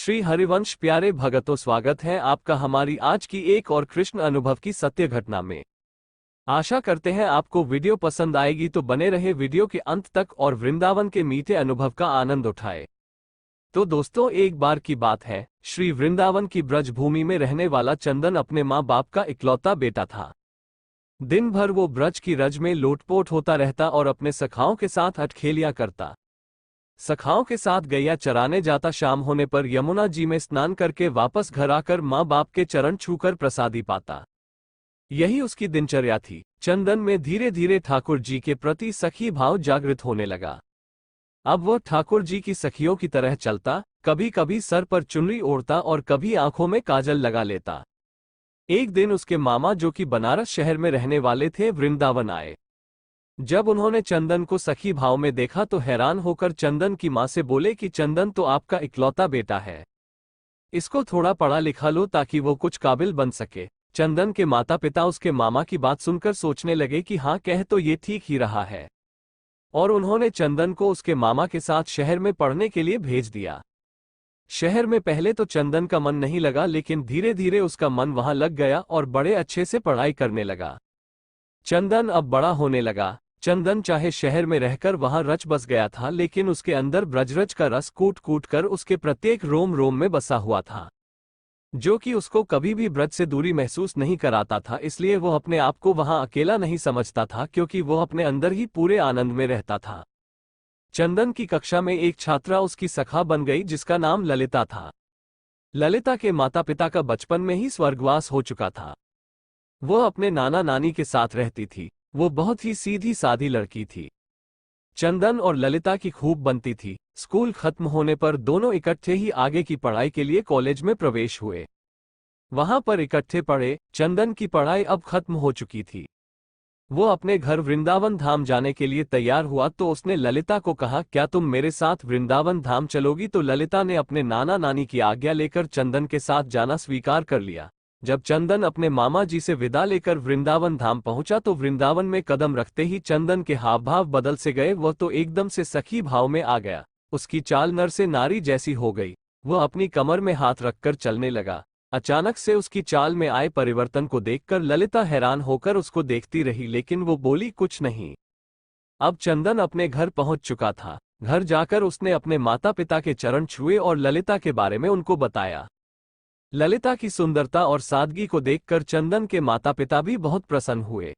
श्री हरिवंश प्यारे भगतों, स्वागत है आपका हमारी आज की एक और कृष्ण अनुभव की सत्य घटना में। आशा करते हैं आपको वीडियो पसंद आएगी, तो बने रहे वीडियो के अंत तक और वृंदावन के मीठे अनुभव का आनंद उठाए। तो दोस्तों, एक बार की बात है, श्री वृंदावन की ब्रज भूमि में रहने वाला चंदन अपने माँ बाप का इकलौता बेटा था। दिन भर वो ब्रज की रज में लोटपोट होता रहता और अपने सखाओं के साथ अटखेलियां करता। सखाओं के साथ गैया चराने जाता। शाम होने पर यमुना जी में स्नान करके वापस घर आकर माँ बाप के चरण छूकर प्रसादी पाता। यही उसकी दिनचर्या थी। चंदन में धीरे धीरे ठाकुर जी के प्रति सखी भाव जागृत होने लगा। अब वह ठाकुर जी की सखियों की तरह चलता, कभी कभी सर पर चुनरी ओढ़ता और कभी आंखों में काजल लगा लेता। एक दिन उसके मामा, जो कि बनारस शहर में रहने वाले थे, वृंदावन आए। जब उन्होंने चंदन को सखी भाव में देखा तो हैरान होकर चंदन की मां से बोले कि चंदन तो आपका इकलौता बेटा है, इसको थोड़ा पढ़ा लिखा लो ताकि वो कुछ काबिल बन सके। चंदन के माता पिता उसके मामा की बात सुनकर सोचने लगे कि हाँ, कह तो ये ठीक ही रहा है, और उन्होंने चंदन को उसके मामा के साथ शहर में पढ़ने के लिए भेज दिया। शहर में पहले तो चंदन का मन नहीं लगा, लेकिन धीरे धीरे उसका मन वहां लग गया और बड़े अच्छे से पढ़ाई करने लगा। चंदन अब बड़ा होने लगा। चंदन चाहे शहर में रहकर वहां रच बस गया था, लेकिन उसके अंदर ब्रजरज का रस कूट कूट कर उसके प्रत्येक रोम रोम में बसा हुआ था, जो कि उसको कभी भी ब्रज से दूरी महसूस नहीं कराता था। इसलिए वो अपने आप को वहां अकेला नहीं समझता था, क्योंकि वो अपने अंदर ही पूरे आनंद में रहता था। चंदन की कक्षा में एक छात्रा उसकी सखा बन गई, जिसका नाम ललिता था। ललिता के माता पिता का बचपन में ही स्वर्गवास हो चुका था। वह अपने नाना नानी के साथ रहती थी। वो बहुत ही सीधी सादी लड़की थी। चंदन और ललिता की खूब बनती थी। स्कूल खत्म होने पर दोनों इकट्ठे ही आगे की पढ़ाई के लिए कॉलेज में प्रवेश हुए। वहां पर इकट्ठे पढ़े। चंदन की पढ़ाई अब खत्म हो चुकी थी। वो अपने घर वृंदावन धाम जाने के लिए तैयार हुआ तो उसने ललिता को कहा, क्या तुम मेरे साथ वृंदावन धाम चलोगी? तो ललिता ने अपने नाना नानी की आज्ञा लेकर चंदन के साथ जाना स्वीकार कर लिया। जब चंदन अपने मामा जी से विदा लेकर वृंदावन धाम पहुंचा तो वृंदावन में कदम रखते ही चंदन के हाव भाव बदल से गए। वह तो एकदम से सखी भाव में आ गया। उसकी चाल नर से नारी जैसी हो गई। वह अपनी कमर में हाथ रखकर चलने लगा। अचानक से उसकी चाल में आए परिवर्तन को देखकर ललिता हैरान होकर उसको देखती रही, लेकिन वो बोली कुछ नहीं। अब चंदन अपने घर पहुंच चुका था। घर जाकर उसने अपने माता पिता के चरण छुए और ललिता के बारे में उनको बताया। ललिता की सुंदरता और सादगी को देखकर चंदन के माता पिता भी बहुत प्रसन्न हुए।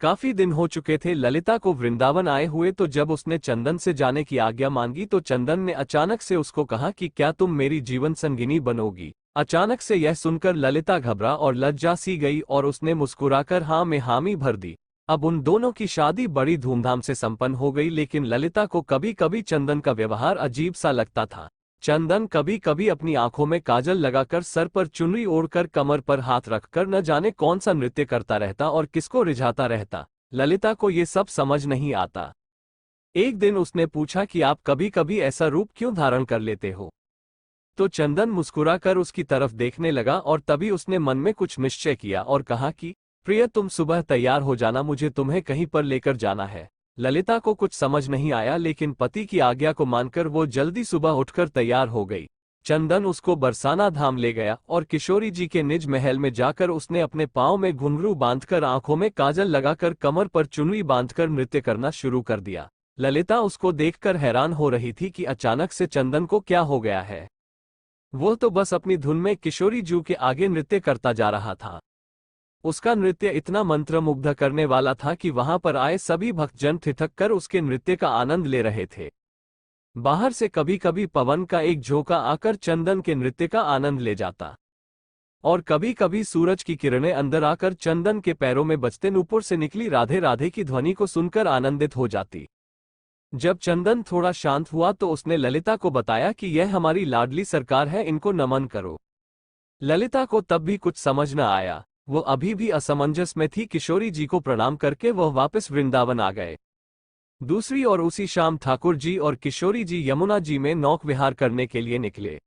काफी दिन हो चुके थे ललिता को वृंदावन आए हुए, तो जब उसने चंदन से जाने की आज्ञा मांगी तो चंदन ने अचानक से उसको कहा कि क्या तुम मेरी जीवन संगिनी बनोगी? अचानक से यह सुनकर ललिता घबरा और लज्जा सी गई और उसने मुस्कुराकर हाँ में हामी भर दी। अब उन दोनों की शादी बड़ी धूमधाम से संपन्न हो गई, लेकिन ललिता को कभी कभी चंदन का व्यवहार अजीब सा लगता था। चंदन कभी कभी अपनी आंखों में काजल लगाकर, सर पर चुनरी ओढ़कर, कमर पर हाथ रखकर न जाने कौन सा नृत्य करता रहता और किसको रिझाता रहता। ललिता को ये सब समझ नहीं आता। एक दिन उसने पूछा कि आप कभी कभी ऐसा रूप क्यों धारण कर लेते हो? तो चंदन मुस्कुराकर उसकी तरफ देखने लगा और तभी उसने मन में कुछ निश्चय किया और कहा कि प्रिय, तुम सुबह तैयार हो जाना, मुझे तुम्हें कहीं पर लेकर जाना है। ललिता को कुछ समझ नहीं आया, लेकिन पति की आज्ञा को मानकर वो जल्दी सुबह उठकर तैयार हो गई। चंदन उसको बरसाना धाम ले गया और किशोरी जी के निज महल में जाकर उसने अपने पांव में घुंघरू बांधकर, आंखों में काजल लगाकर, कमर पर चुनरी बांधकर नृत्य करना शुरू कर दिया। ललिता उसको देखकर हैरान हो रही थी कि अचानक से चंदन को क्या हो गया है। वो तो बस अपनी धुन में किशोरी जी के आगे नृत्य करता जा रहा था। उसका नृत्य इतना मंत्रमुग्ध करने वाला था कि वहां पर आए सभी भक्तजन ठिठक कर उसके नृत्य का आनंद ले रहे थे। बाहर से कभी कभी पवन का एक झोंका आकर चंदन के नृत्य का आनंद ले जाता, और कभी कभी सूरज की किरणें अंदर आकर चंदन के पैरों में बजते नूपुर से निकली राधे राधे की ध्वनि को सुनकर आनंदित हो जाती। जब चंदन थोड़ा शांत हुआ तो उसने ललिता को बताया कि यह हमारी लाडली सरकार है, इनको नमन करो। ललिता को तब भी कुछ समझ न आया। वो अभी भी असमंजस में थी। किशोरी जी को प्रणाम करके वह वापस वृंदावन आ गए। दूसरी ओर उसी शाम ठाकुर जी और किशोरी जी यमुना जी में नौक विहार करने के लिए निकले।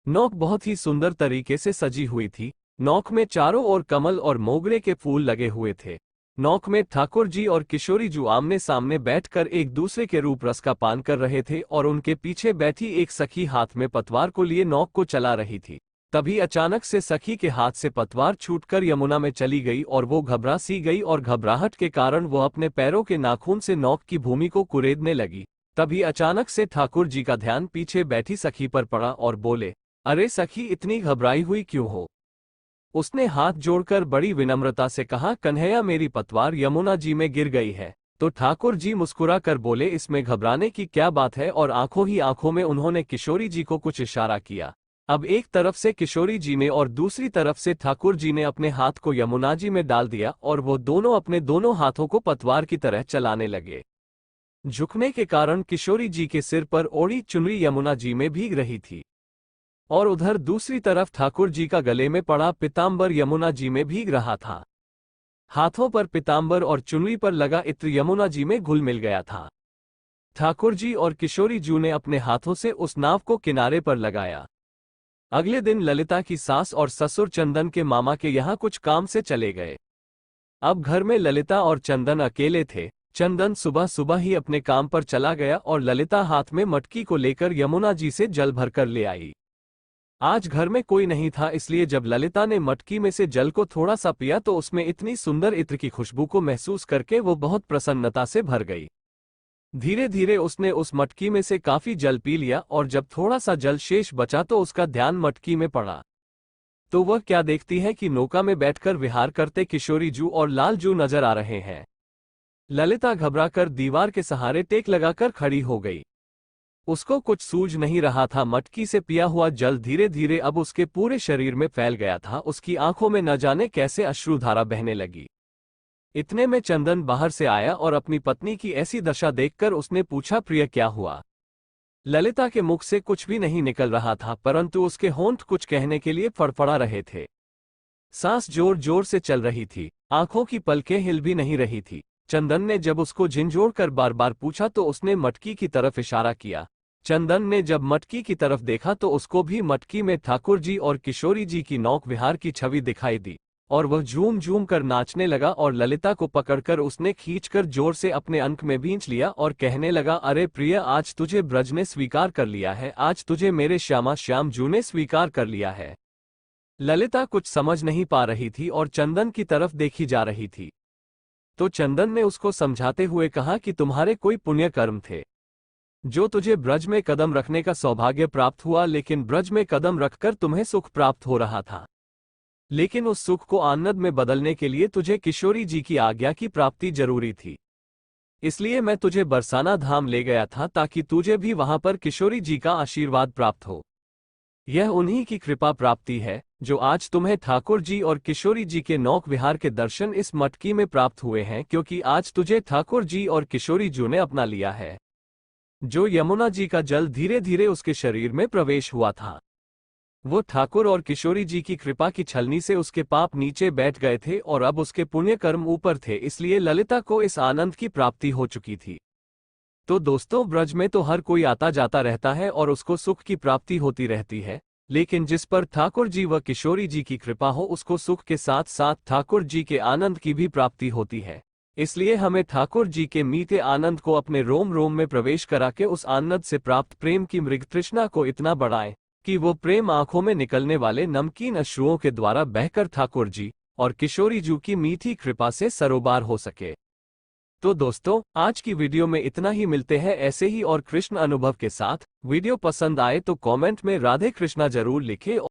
नौक बहुत ही सुंदर तरीके से सजी हुई थी। नौक में चारों ओर कमल और मोगरे के फूल लगे हुए थे। नौक में ठाकुर जी और किशोरी जी आमने सामने बैठकर एक दूसरे के रूप रस का पान कर रहे थे और उनके पीछे बैठी एक सखी हाथ में पतवार को लिए नौक को चला रही थी। तभी अचानक से सखी के हाथ से पतवार छूटकर यमुना में चली गई और वो घबरा सी गई और घबराहट के कारण वो अपने पैरों के नाखून से नौक की भूमि को कुरेदने लगी। तभी अचानक से ठाकुर जी का ध्यान पीछे बैठी सखी पर पड़ा और बोले, अरे सखी, इतनी घबराई हुई क्यों हो? उसने हाथ जोड़कर बड़ी विनम्रता से कहा, कन्हैया, मेरी पतवार यमुना जी में गिर गई है। तो ठाकुर जी मुस्कुरा कर बोले, इसमें घबराने की क्या बात है, और आंखों ही आंखों में उन्होंने किशोरी जी को कुछ इशारा किया। अब एक तरफ से किशोरी जी ने और दूसरी तरफ से ठाकुर जी ने अपने हाथ को यमुना जी में डाल दिया और वो दोनों अपने दोनों हाथों को पतवार की तरह चलाने लगे। झुकने के कारण किशोरी जी के सिर पर ओढ़ी चुनरी यमुना जी में भीग रही थी और उधर दूसरी तरफ ठाकुर जी का गले में पड़ा पीतांबर यमुना जी में भीग रहा था। हाथों पर पीतांबर और चुनरी पर लगा इत्र यमुना जी में घुल मिल गया था। ठाकुर जी और किशोरी जी ने अपने हाथों से उस नाव को किनारे पर लगाया। अगले दिन ललिता की सास और ससुर चंदन के मामा के यहाँ कुछ काम से चले गए। अब घर में ललिता और चंदन अकेले थे। चंदन सुबह सुबह ही अपने काम पर चला गया और ललिता हाथ में मटकी को लेकर यमुना जी से जल भरकर ले आई। आज घर में कोई नहीं था, इसलिए जब ललिता ने मटकी में से जल को थोड़ा सा पिया तो उसमें इतनी सुंदर इत्र की खुशबू को महसूस करके वो बहुत प्रसन्नता से भर गई। धीरे धीरे उसने उस मटकी में से काफी जल पी लिया और जब थोड़ा सा जल शेष बचा तो उसका ध्यान मटकी में पड़ा। तो वह क्या देखती है कि नौका में बैठकर विहार करते किशोरी जू और लाल जू नजर आ रहे हैं। ललिता घबराकर दीवार के सहारे टेक लगाकर खड़ी हो गई। उसको कुछ सूझ नहीं रहा था। मटकी से पिया हुआ जल धीरे धीरे अब उसके पूरे शरीर में फैल गया था। उसकी आंखों में न जाने कैसे अश्रुधारा बहने लगी। इतने में चंदन बाहर से आया और अपनी पत्नी की ऐसी दशा देखकर उसने पूछा, प्रिय, क्या हुआ? ललिता के मुख से कुछ भी नहीं निकल रहा था, परंतु उसके होंठ कुछ कहने के लिए फड़फड़ा रहे थे। सांस जोर जोर से चल रही थी, आंखों की पलकें हिल भी नहीं रही थी। चंदन ने जब उसको झिंझोड़कर बार बार पूछा तो उसने मटकी की तरफ इशारा किया। चंदन ने जब मटकी की तरफ देखा तो उसको भी मटकी में ठाकुर जी और किशोरी जी की नौक विहार की छवि दिखाई दी और वह झूम झूम कर नाचने लगा और ललिता को पकड़कर उसने खींचकर जोर से अपने अंक में भींच लिया और कहने लगा, अरे प्रिय, आज तुझे ब्रज ने स्वीकार कर लिया है, आज तुझे मेरे श्यामा श्याम जू ने स्वीकार कर लिया है। ललिता कुछ समझ नहीं पा रही थी और चंदन की तरफ देखी जा रही थी। तो चंदन ने उसको समझाते हुए कहा कि तुम्हारे कोई पुण्य कर्म थे जो तुझे ब्रज में कदम रखने का सौभाग्य प्राप्त हुआ, लेकिन ब्रज में कदम रखकर तुम्हें सुख प्राप्त हो रहा था, लेकिन उस सुख को आनंद में बदलने के लिए तुझे किशोरी जी की आज्ञा की प्राप्ति जरूरी थी। इसलिए मैं तुझे बरसाना धाम ले गया था ताकि तुझे भी वहां पर किशोरी जी का आशीर्वाद प्राप्त हो। यह उन्हीं की कृपा प्राप्ति है जो आज तुम्हें ठाकुर जी और किशोरी जी के नौक विहार के दर्शन इस मटकी में प्राप्त हुए हैं, क्योंकि आज तुझे ठाकुर जी और किशोरी जी ने अपना लिया है। जो यमुना जी का जल धीरे धीरे उसके शरीर में प्रवेश हुआ था, वो ठाकुर और किशोरी जी की कृपा की छलनी से उसके पाप नीचे बैठ गए थे और अब उसके पुण्य कर्म ऊपर थे, इसलिए ललिता को इस आनंद की प्राप्ति हो चुकी थी। तो दोस्तों, ब्रज में तो हर कोई आता जाता रहता है और उसको सुख की प्राप्ति होती रहती है, लेकिन जिस पर ठाकुर जी व किशोरी जी की कृपा हो उसको सुख के साथ साथ ठाकुर जी के आनंद की भी प्राप्ति होती है। इसलिए हमें ठाकुर जी के मीठे आनंद को अपने रोम रोम में प्रवेश करा के उस आनंद से प्राप्त प्रेम की मृग तृष्णा को इतना बढ़ाएं कि वो प्रेम आंखों में निकलने वाले नमकीन अश्रुओं के द्वारा बहकर ठाकुर जी और किशोरी जी की मीठी कृपा से सरोबार हो सके। तो दोस्तों, आज की वीडियो में इतना ही। मिलते हैं ऐसे ही और कृष्ण अनुभव के साथ। वीडियो पसंद आए तो कमेंट में राधे कृष्णा जरूर लिखें।